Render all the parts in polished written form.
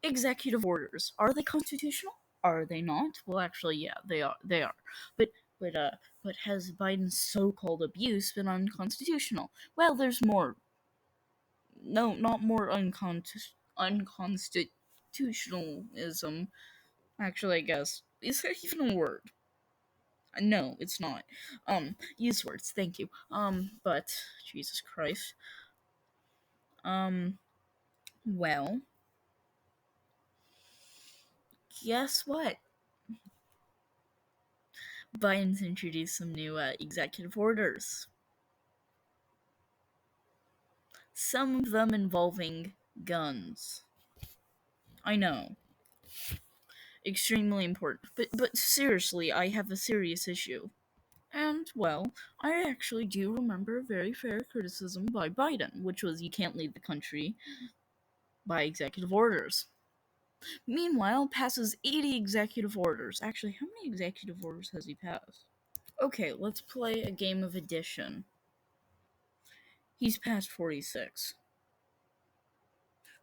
executive orders. Are they constitutional? Are they not? Well, actually, yeah, they are. They are. But but uh but has Biden's so-called abuse been unconstitutional? Well, there's more. No, not more unconstitutionalism. Actually, I guess is that even a word? No, it's not. Use words. Thank you. But Jesus Christ. Um. Well, guess what? Biden's introduced some new executive orders. Some of them involving guns. I know, extremely important. But seriously, I have a serious issue. And well, I actually do remember a very fair criticism by Biden, which was you can't lead the country by executive orders. Meanwhile, passes 80 executive orders. Actually, how many executive orders has he passed? Okay, let's play a game of addition. He's passed 46.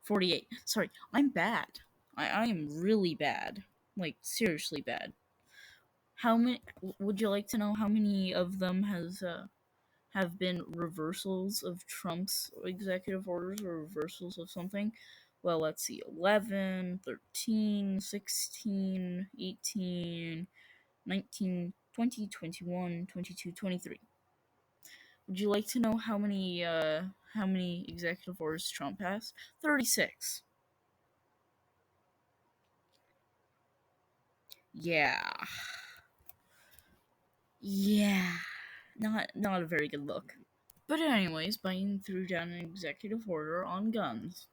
48. Sorry, I'm bad. I am really bad. Like, seriously bad. How many? Would you like to know how many of them have been reversals of Trump's executive orders or reversals of something? Well, let's see. 11, 13, 16, 18, 19, 20, 21, 22, 23. Would you like to know how many executive orders Trump has? 36. Yeah. Yeah. Not a very good look. But anyways, Biden threw down an executive order on guns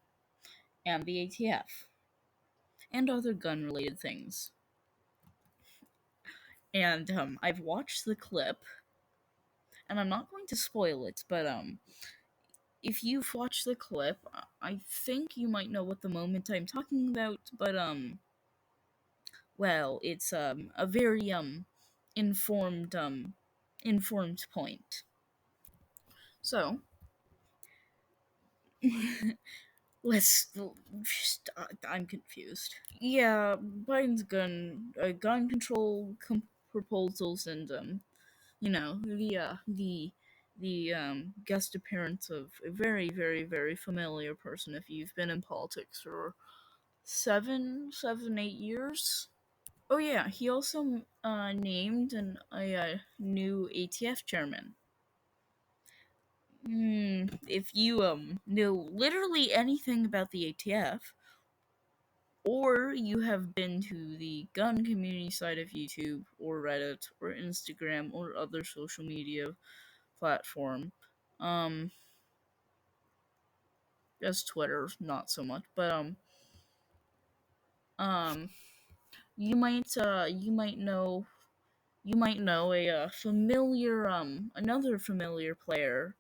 and the ATF and other gun related things. And I've watched the clip and I'm not going to spoil it, but if you've watched the clip, I think you might know what the moment I'm talking about, but well, it's a very informed informed point. So, let's just I'm confused. Yeah, Biden's gun control proposals and the guest appearance of a very very very familiar person if you've been in politics for 8 years. Oh yeah, he also named a new ATF chairman. If you know literally anything about the ATF, or you have been to the gun community side of YouTube or Reddit or Instagram or other social media platform, um, just Twitter, not so much, but um, you might know a familiar another familiar player.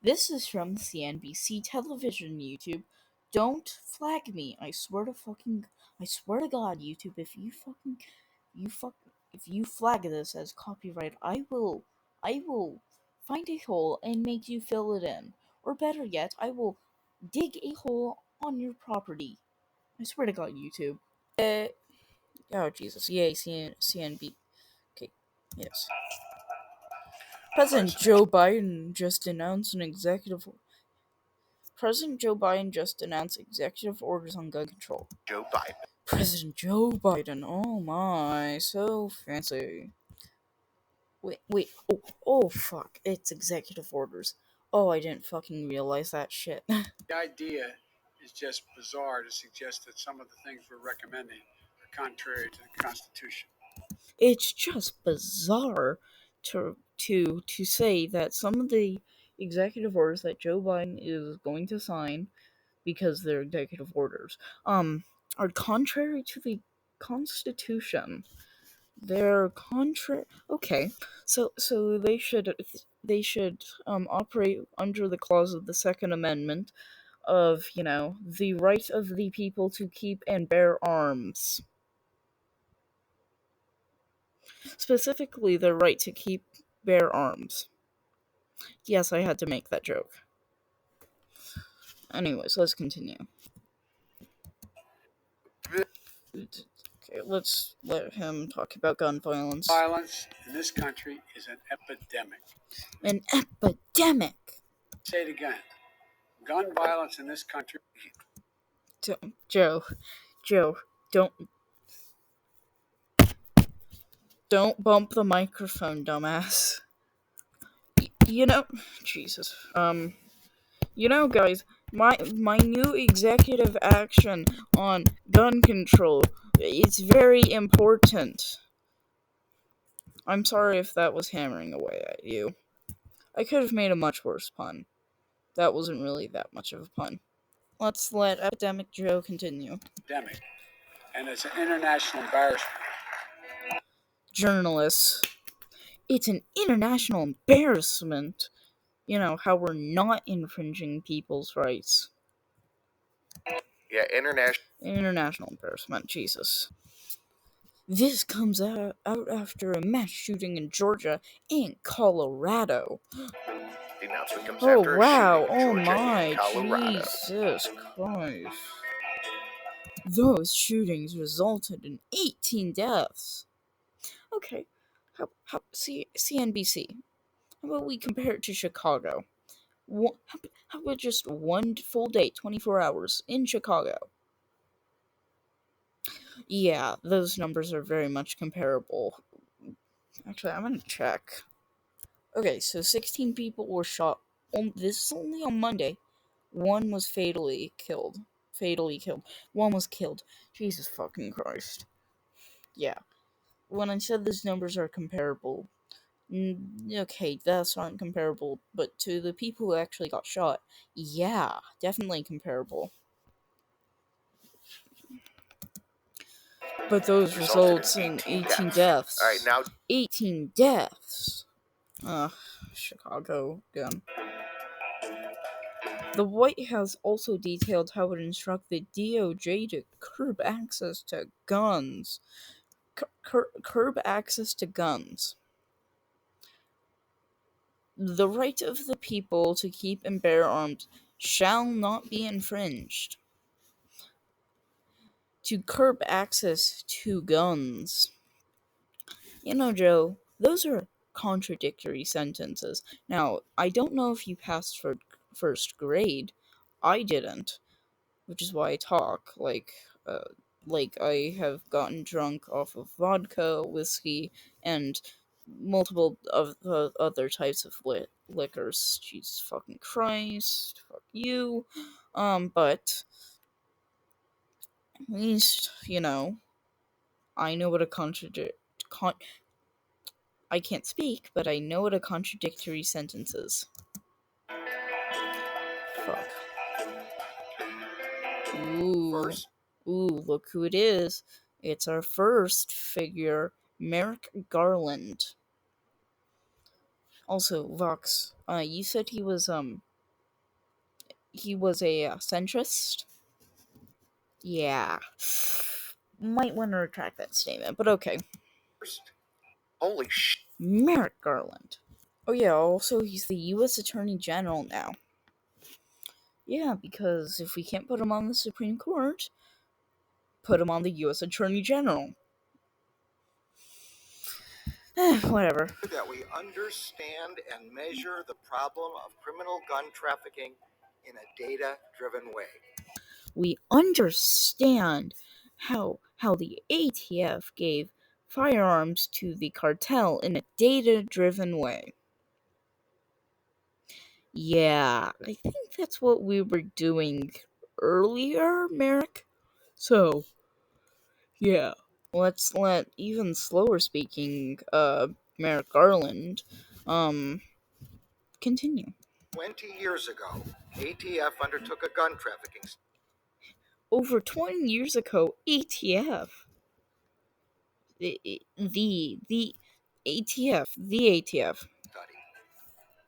This is from CNBC television, YouTube. Don't flag me. I swear to God, YouTube, you fuck, if you flag this as copyright, I will find a hole and make you fill it in. Or better yet, I will dig a hole on your property. I swear to God, YouTube. Oh Jesus, yay, CNB. Okay, yes. President Joe Biden just announced an executive President Joe Biden just announced executive orders on gun control. Joe Biden. President Joe Biden. Oh my, so fancy. Wait. Oh, fuck. It's executive orders. Oh, I didn't fucking realize that shit. The idea is just bizarre to suggest that some of the things we're recommending are contrary to the Constitution. It's just bizarre to say that some of the executive orders that Joe Biden is going to sign, because they're executive orders, are contrary to the Constitution. They're contrary. Okay, so they should operate under the clause of the Second Amendment of the right of the people to keep and bear arms. Specifically, the right to keep bear arms. Yes, I had to make that joke. Anyways, let's continue. Okay, let's let him talk about gun violence. Violence in this country is an epidemic. An epidemic. Say it again. Gun violence in this country. Joe, don't bump the microphone, dumbass. Jesus. Guys, my new executive action on gun control, it's very important. I'm sorry if that was hammering away at you. I could have made a much worse pun. That wasn't really that much of a pun. Let's let Epidemic Joe continue. Epidemic. And it's an international embarrassment. Journalists. It's an international embarrassment. How we're not infringing people's rights. Yeah, International embarrassment, Jesus. This comes out after a mass shooting in Georgia and Colorado. The announcement comes Oh, after wow. a shooting in Georgia My and Colorado. Jesus Christ. Those shootings resulted in 18 deaths. Okay, CNBC. How about we compare it to Chicago? How about just one full day, 24 hours in Chicago? Yeah, those numbers are very much comparable. Actually, I'm gonna check. Okay, so 16 people were shot. This is only on Monday. One was fatally killed. One was killed. Jesus fucking Christ. Yeah. When I said these numbers are comparable, okay, that's not comparable, but to the people who actually got shot, yeah, definitely comparable. But those results in 18 deaths. Alright, now 18 deaths. Chicago gun. The White House also detailed how it instructed DOJ to curb access to guns. Curb access to guns. The right of the people to keep and bear arms shall not be infringed. To curb access to guns. Joe, those are contradictory sentences. Now, I don't know if you passed for first grade. I didn't, which is why I talk like I have gotten drunk off of vodka, whiskey, and multiple of the other types of liquors. Jesus fucking Christ, fuck you. But at least I know what a I can't speak, but I know what a contradictory sentence is. Fuck. Ooh, look who it is. It's our first figure, Merrick Garland. Also, Vox, you said he was a centrist? Yeah. Might want to retract that statement, but okay. holy shit. Merrick Garland. Oh yeah, also he's the U.S. Attorney General now. Yeah, because if we can't put him on the Supreme Court, put him on the U.S. Attorney General. Whatever. That we understand and measure the problem of criminal gun trafficking in a data-driven way. We understand how the ATF gave firearms to the cartel in a data-driven way. Yeah, I think that's what we were doing earlier, Merrick. So, yeah. Let's let even slower speaking, Merrick Garland, continue. 20 years ago, ATF undertook a gun trafficking Over 20 years ago, ATF. The ATF. The ATF. study.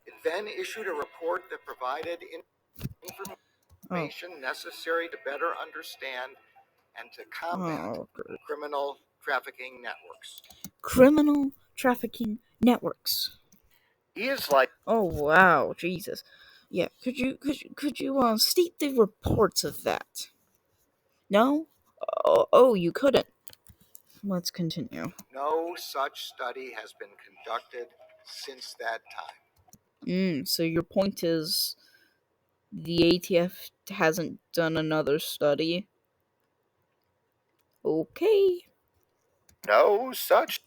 It then issued a report that provided information necessary to better understand and to combat criminal trafficking networks. Criminal trafficking networks. He is like, oh wow, Jesus. Yeah, could you state the reports of that? No? Oh, you couldn't. let's continue. No such study has been conducted since that time. So your point is the ATF hasn't done another study? Okay. No such.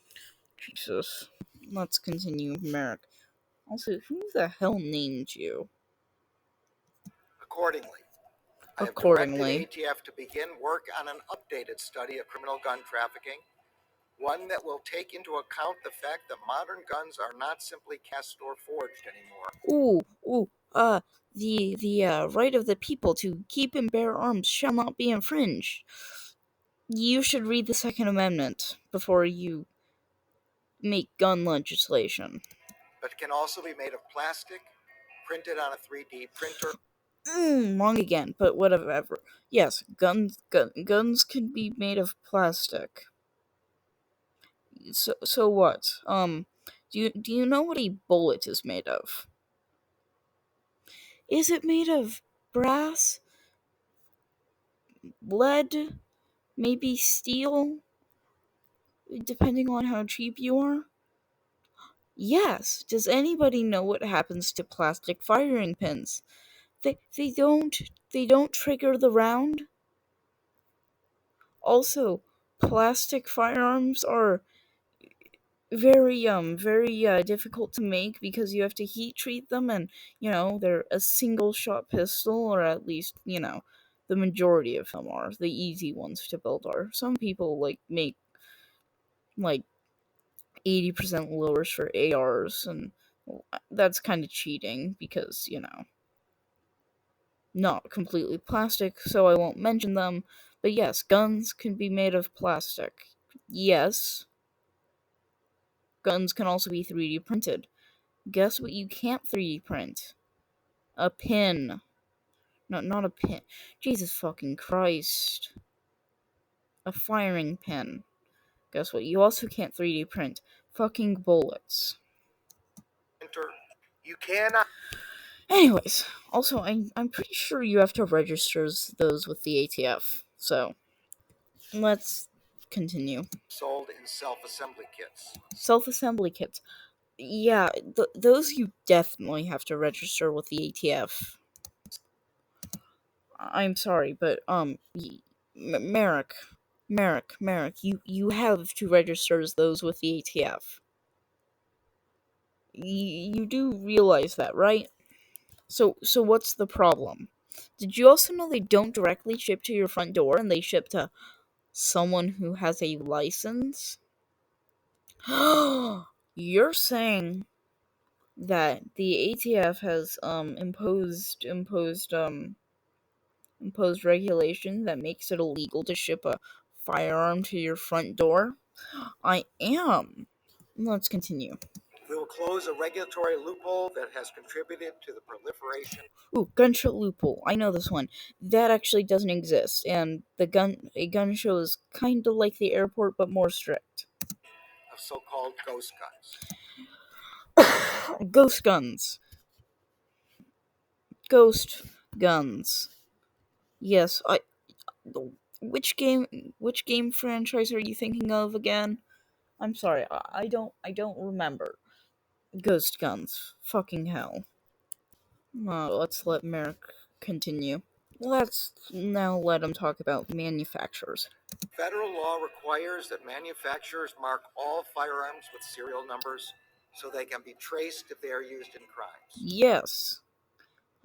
Jesus. Let's continue, Merrick. Also, who the hell named you? Accordingly, I have Accordingly. directed ATF to begin work on an updated study of criminal gun trafficking, one that will take into account the fact that modern guns are not simply cast or forged anymore. The right of the people to keep and bear arms shall not be infringed. You should read the Second Amendment before you make gun legislation. But can also be made of plastic, printed on a 3D printer. Wrong again, but whatever. Yes, guns can be made of plastic. So what? Do you know what a bullet is made of? Is it made of brass, lead, maybe steel, depending on how cheap you are? Yes. Does anybody know what happens to plastic firing pins? They don't trigger the round. Also, plastic firearms are very difficult to make because you have to heat treat them, and they're a single shot pistol, or at least the majority of them are. The easy ones to build are. Some people make like 80% lowers for ARs, and that's kind of cheating because not completely plastic, so I won't mention them. But yes, guns can be made of plastic. Yes, guns can also be 3D printed. Guess what you can't 3D print? A pin. No, not a pin. Jesus fucking Christ. A firing pin. Guess what you also can't 3D print? Fucking bullets. You cannot. Anyways, also, I'm pretty sure you have to register those with the ATF. So, let's continue. Sold in self-assembly kits. Self-assembly kits. Yeah, those you definitely have to register with the ATF. I'm sorry, but Merrick, you have to register as those with the ATF. You do realize that, right? So what's the problem? Did you also know they don't directly ship to your front door, and they ship to someone who has a license? You're saying that the ATF has imposed regulation that makes it illegal to ship a firearm to your front door? I am. Let's continue. We will close a regulatory loophole that has contributed to the proliferation. Ooh, gun show loophole. I know this one. That actually doesn't exist, and a gun show is kind of like the airport, but more strict. Of so-called ghost guns. Ghost guns. Ghost guns. Yes, Which game franchise are you thinking of again? I'm sorry, I don't remember. Ghost guns. Fucking hell. Let's let Merrick continue. Let's now let him talk about manufacturers. Federal law requires that manufacturers mark all firearms with serial numbers so they can be traced if they are used in crimes. Yes.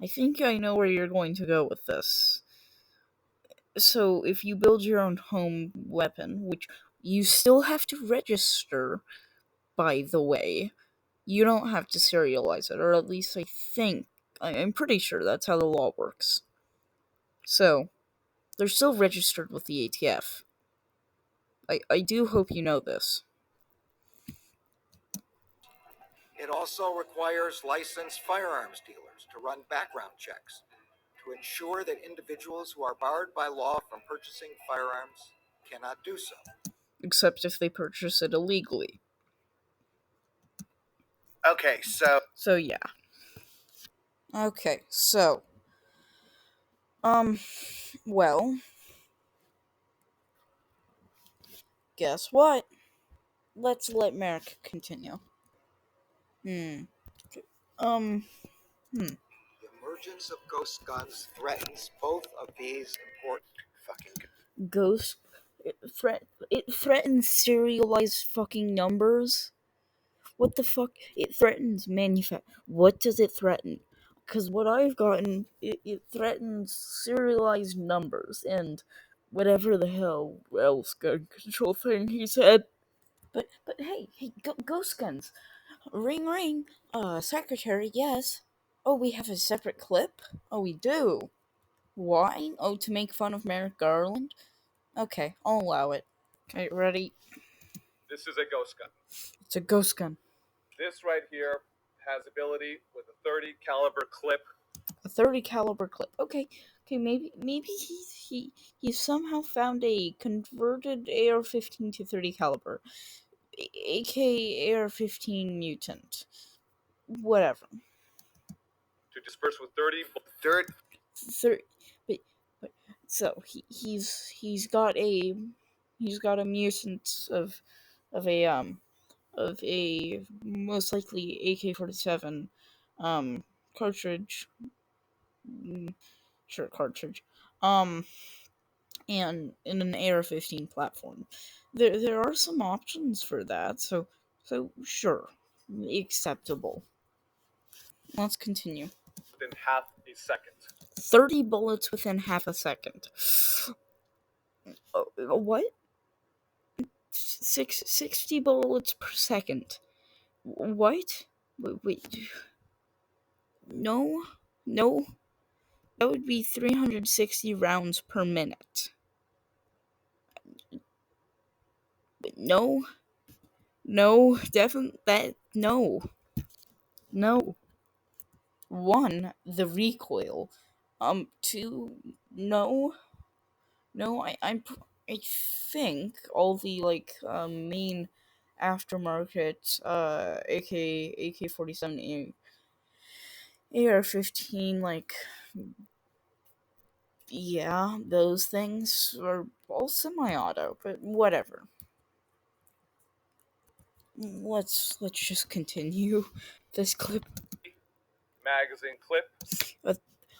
I think I know where you're going to go with this. So, if you build your own home weapon, which you still have to register, by the way, you don't have to serialize it, or at least I'm pretty sure that's how the law works. So, they're still registered with the ATF. I do hope you know this. It also requires licensed firearms dealers to run background checks to ensure that individuals who are barred by law from purchasing firearms cannot do so. Except if they purchase it illegally. Okay, So yeah. Okay, so well, guess what? Let's let Merrick continue. Um, The emergence of ghost guns threatens both of these important Ghost. It threatens serialized fucking numbers. What the fuck? It threatens What does it threaten? Because what I've gotten, it threatens serialized numbers and whatever the hell else gun control thing he said. But hey, ghost guns. Ring ring. Secretary, yes. Oh, we have a separate clip? Oh, we do. Why? Oh, to make fun of Merrick Garland? Okay, I'll allow it. Okay, ready? This is a ghost gun. It's a ghost gun. This right here has ability with a 30 caliber clip. A 30 caliber clip. Okay, maybe he somehow found a converted AR-15 to 30 caliber, aka AR-15 mutant. Whatever. To disperse with 30 Thir- but so he's got a mutant of a most likely AK-47 cartridge. Sure, cartridge. And in an AR-15 platform. There are some options for that, so sure, acceptable. Let's continue. within half a second. 30 bullets within half a second. What? 60 bullets per second. What? Wait. No. That would be 360 rounds per minute. No. Definitely that. No. One, the recoil. Two, no. I think all the main aftermarket AK-47 AR-15 yeah, those things are all semi-auto, but whatever. Let's just continue this clip. Magazine clip.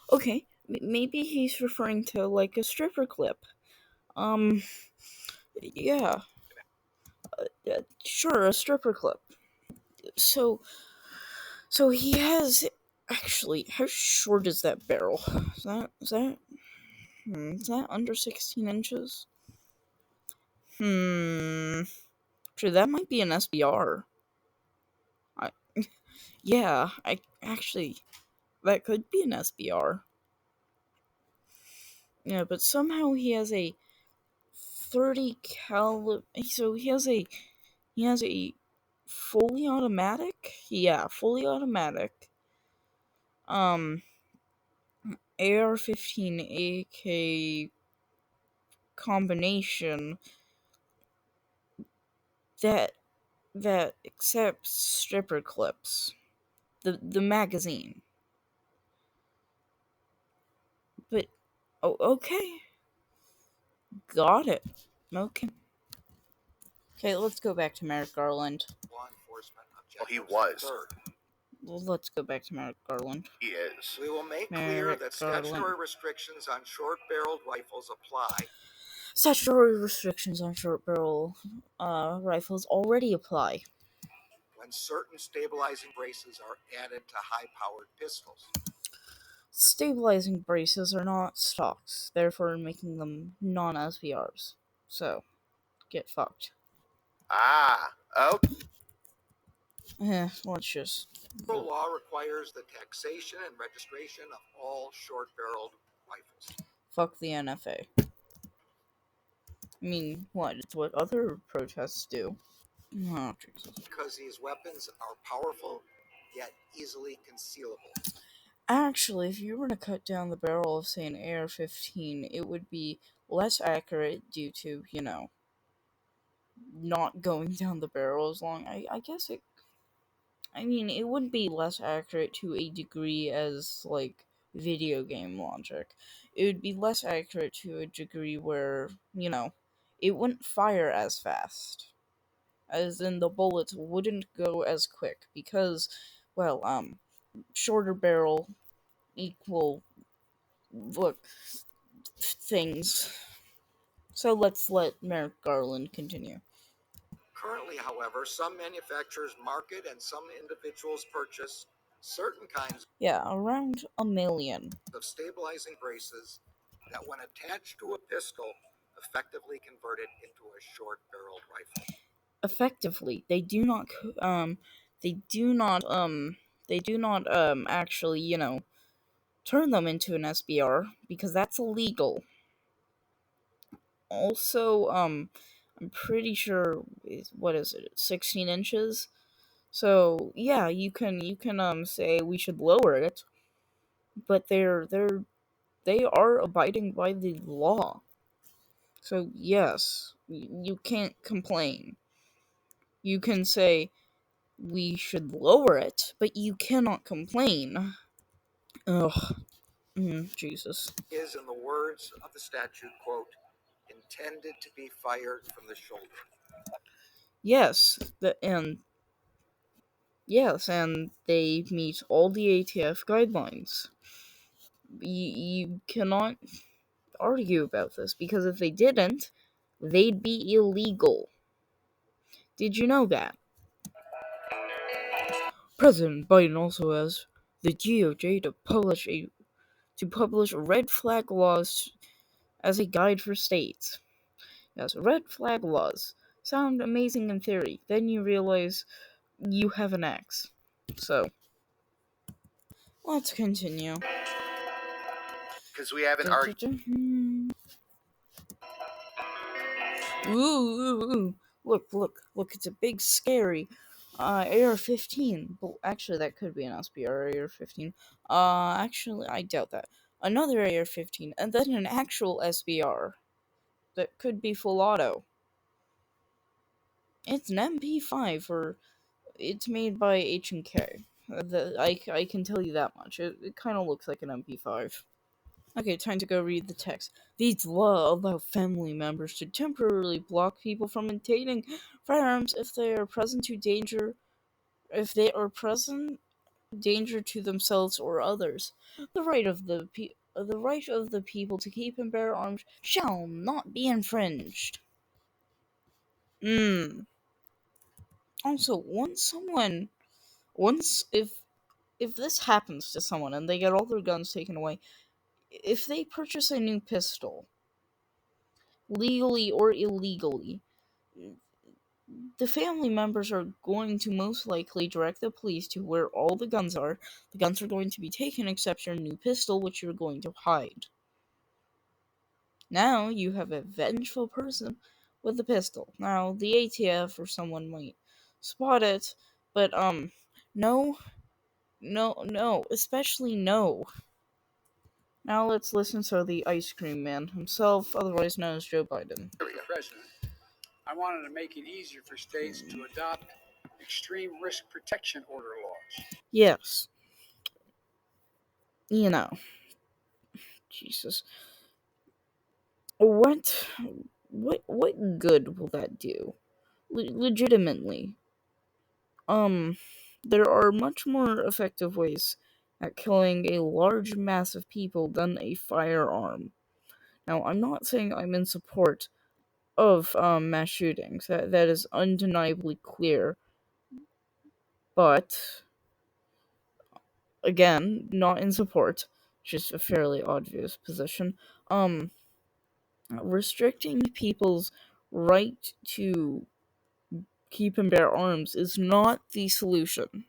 Okay, maybe he's referring to like a stripper clip. Yeah, sure, a stripper clip. So he has actually. How short is that barrel? Is that under 16 inches? Sure, that might be an SBR. Yeah, I actually that could be an SBR. Yeah, but somehow he has a 30 caliber. So he has a fully automatic. Yeah, fully automatic. AR-15 AK combination that accepts stripper clips. The magazine. But okay. Got it. Okay. Okay, let's go back to Merrick Garland. law enforcement Well, he objectives. was. Third, Well, let's go back to Merrick Garland. He is. we will make clear Merrick that Garland. statutory restrictions on short-barreled rifles apply. Statutory restrictions on short barrel rifles already apply. When certain stabilizing braces are added to high-powered pistols. Stabilizing braces are not stocks, therefore making them non-SBRs. So, get fucked. Ah, oh, Let's just... Federal law requires the taxation and registration of all short-barreled rifles. Fuck the NFA. I mean, what? It's what other protests do. Oh, Jesus. Because these weapons are powerful, yet easily concealable. Actually, if you were to cut down the barrel of, say, an AR-15, it would be less accurate due to, not going down the barrel as long. I guess it... I mean, it would be less accurate to a degree as, video game logic. It would be less accurate to a degree where, it wouldn't fire as fast. As in, the bullets wouldn't go as quick because, well, shorter barrel equal look things. So let's let Merrick Garland continue. Currently, however, some manufacturers market and some individuals purchase certain kinds Yeah, around 1 million. of stabilizing braces that, when attached to a pistol, effectively convert it into a short-barreled rifle. Effectively, they do not actually, turn them into an SBR because that's illegal. Also, I'm pretty sure what is it, 16 inches. So yeah, you can say we should lower it, but they are abiding by the law. So yes, you can't complain. You can say we should lower it, but you cannot complain. Ugh, Jesus. Is, in the words of the statute, quote, intended to be fired from the shoulder. Yes, and they meet all the ATF guidelines. You cannot argue about this because if they didn't, they'd be illegal. Did you know that? President Biden also asked the DOJ to publish red flag laws as a guide for states. Yes, red flag laws sound amazing in theory. Then you realize you have an axe. So, let's continue. Because we haven't argued. Ooh, look, it's a big scary AR-15. But actually, that could be an SBR AR-15. Actually, I doubt that. Another AR-15, and then an actual SBR that could be full auto. It's an MP5, or it's made by H&K. I can tell you that much. It kind of looks like an MP5. Okay, time to go read the text. These laws allow family members to temporarily block people from obtaining firearms if they are present danger to themselves or others. The right of the people to keep and bear arms shall not be infringed. Also, if this happens to someone and they get all their guns taken away, if they purchase a new pistol, legally or illegally, the family members are going to most likely direct the police to where all the guns are. The guns are going to be taken except your new pistol, which you're going to hide. Now you have a vengeful person with a pistol. Now the ATF or someone might spot it, but no, especially no. Now let's listen to the ice cream man himself, otherwise known as Joe Biden. President, I wanted to make it easier for states to adopt extreme risk protection order laws. Yes. Jesus. What good will that do? Legitimately. There are much more effective ways at killing a large mass of people than a firearm. Now, I'm not saying I'm in support of mass shootings. That is undeniably clear. But again, not in support. Just a fairly obvious position. Restricting people's right to keep and bear arms is not the solution.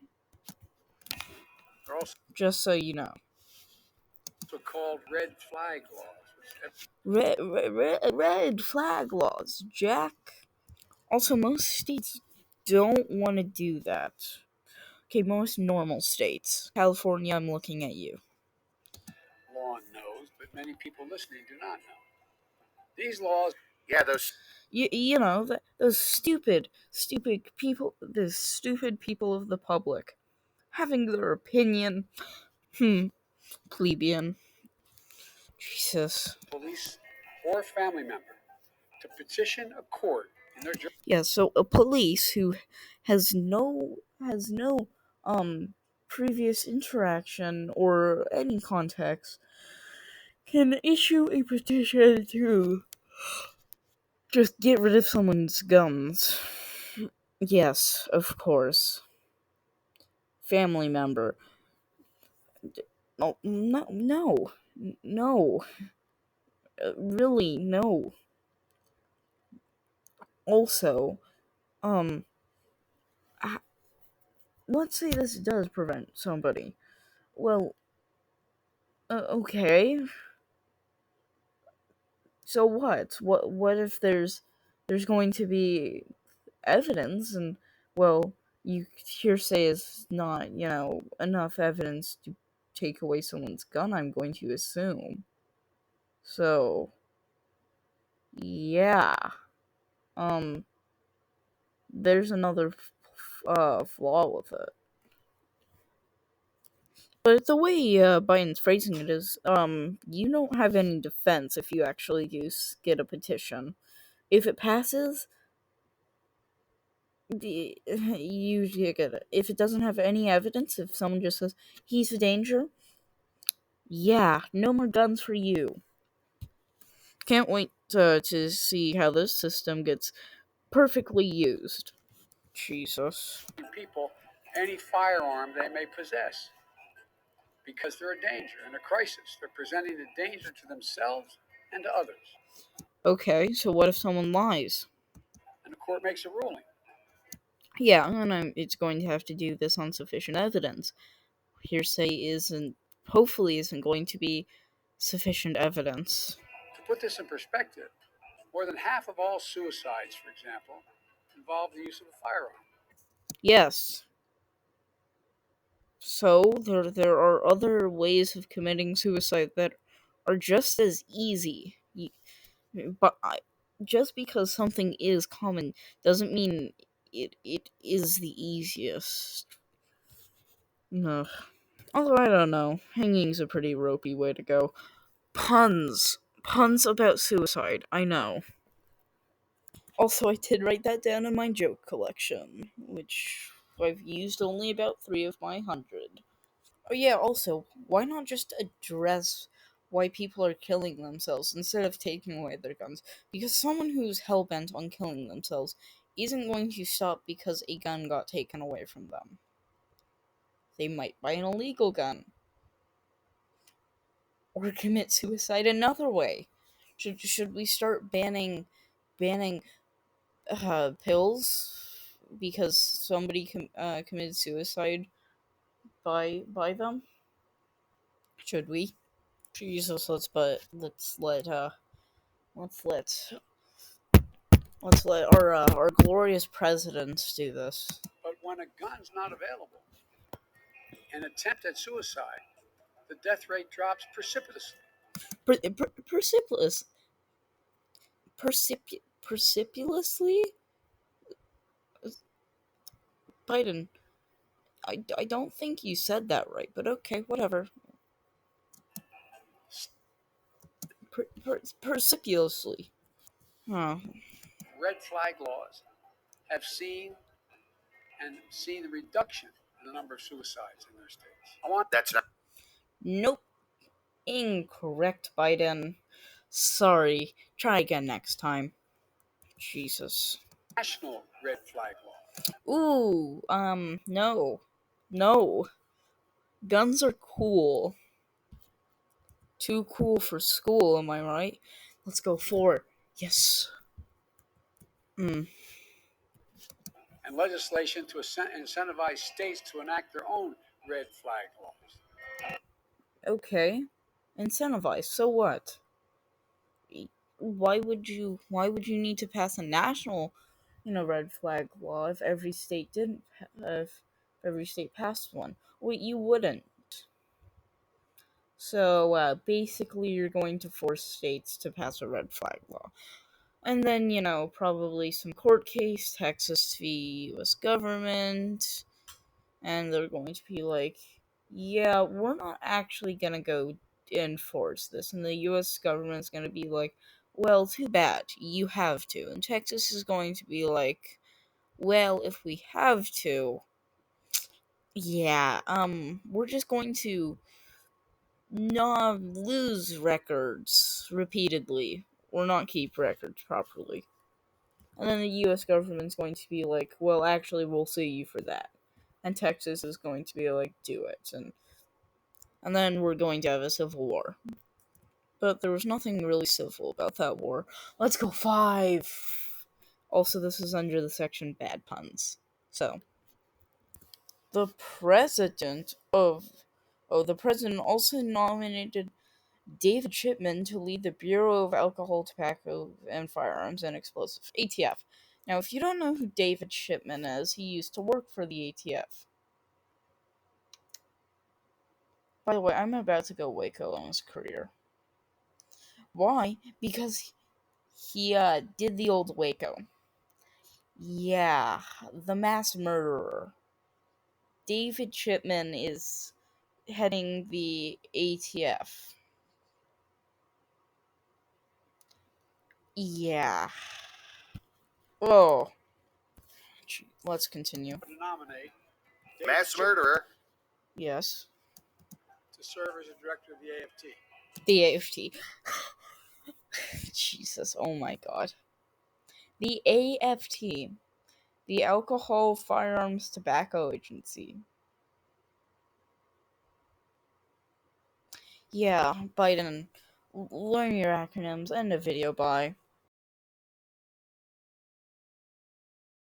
They're also Just so you know. called red flag laws. Red flag laws, Jack. Also, most states don't want to do that. Okay, most normal states. California, I'm looking at you. Law knows, but many people listening do not know. These laws, Yeah, those. Those stupid people, the stupid people of the public, having their opinion. Plebeian. Jesus. police or family member to petition a court in their Yeah, so a police who has no previous interaction or any context can issue a petition to just get rid of someone's guns. Yes, of course. Family member. No, no, no, no. Really, no. Also, um, let's say this does prevent somebody. Well, okay. So what? What if there's going to be evidence and well, you hearsay is not, enough evidence to take away someone's gun, I'm going to assume. So, yeah. There's another flaw with it. But the way Biden's phrasing it is, you don't have any defense if you actually do get a petition. If it passes, you get it. If it doesn't have any evidence, if someone just says he's a danger, yeah, no more guns for you. Can't wait to see how this system gets perfectly used. Jesus. people any firearm they may possess because they're a danger in a crisis. They're presenting a danger to themselves and to others. Okay, so what if someone lies? And the court makes a ruling. Yeah, and it's going to have to do this on sufficient evidence. Hearsay hopefully isn't going to be sufficient evidence. To put this in perspective, more than half of all suicides, for example, involve the use of a firearm. Yes. So there are other ways of committing suicide that are just as easy. But just because something is common doesn't mean it is the easiest. No. Although I don't know, hanging's a pretty ropey way to go. Puns about suicide. I know. Also, I did write that down in my joke collection, which I've used only about 3 of my 100. Oh yeah, also, why not just address why people are killing themselves instead of taking away their guns? Because someone who's hell-bent on killing themselves isn't going to stop because a gun got taken away from them. They might buy an illegal gun. Or commit suicide another way. Should we start banning pills because somebody committed suicide by them? Should we? Jesus, let's let our glorious presidents do this. But when a gun's not available, an attempt at suicide, the death rate drops precipitously. Precipitously? Biden, I don't think you said that right, but okay, whatever. Precipitously. Huh. Red flag laws have seen the reduction in the number of suicides in their states. That's not. Nope. Incorrect, Biden. Sorry. Try again next time. Jesus. National red flag law. Ooh, no. No. Guns are cool. Too cool for school, am I right? Let's go 4. Yes. And legislation to incentivize states to enact their own red flag laws. Okay. Incentivize. So what? Why would you need to pass a national, red flag law if every state didn't if every state passed one? Wait, you wouldn't. So basically you're going to force states to pass a red flag law. And then, probably some court case, Texas v. US government, and they're going to be like, yeah, we're not actually gonna go enforce this. And the US government's gonna be like, well, too bad. You have to. And Texas is going to be like, well, if we have to, yeah, we're just going to not lose records repeatedly, or not keep records properly. And then the US government's going to be like, well, actually, we'll sue you for that. And Texas is going to be like, do it. And then we're going to have a civil war. But there was nothing really civil about that war. Let's go 5! Also, this is under the section bad puns. So, the president also nominated David Shipman to lead the Bureau of Alcohol, Tobacco, and Firearms and Explosives, ATF. Now, if you don't know who David Shipman is, he used to work for the ATF. By the way, I'm about to go Waco on his career. Why? Because he did the old Waco. Yeah, the mass murderer. David Shipman is heading the ATF. Yeah. Oh. Let's continue. To nominate David Mass Shipman murderer. Yes. to serve as a director of the AFT. The AFT. Jesus, oh my god. The AFT. The Alcohol, Firearms, Tobacco Agency. Yeah, Biden. Learn your acronyms. End of video. Bye.